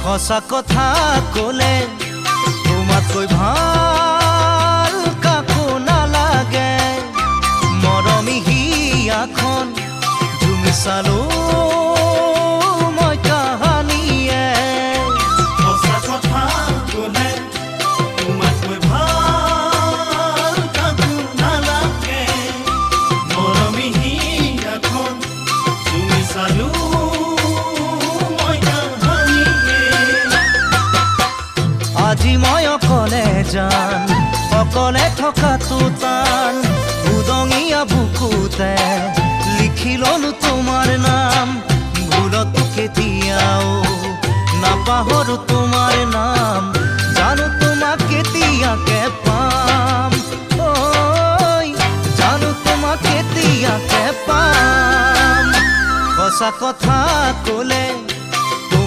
সঁচা কথা কলে তোমাতকৈ ভাল কাকো নালাগে মৰমী হিয়াখন তুমি চালো মই কাহানিয়ে সঁচা কথা কলে তোমাতকৈ ভাল কাকো নালাগে মৰমী হিয়াখন তুমি চালো আজি মই অকলে যান অকলে থকাটো টান উদঙীয়া বুকুতে লিখি ললো তোমাৰ নাম ভুলতো কেতিয়াও নাপাহৰো তোমাৰ নাম জানো তোমাক কেতিয়াকে পাম ঐ জানো তোমাক কেতিয়াকে পাম সঁচা কথা কলে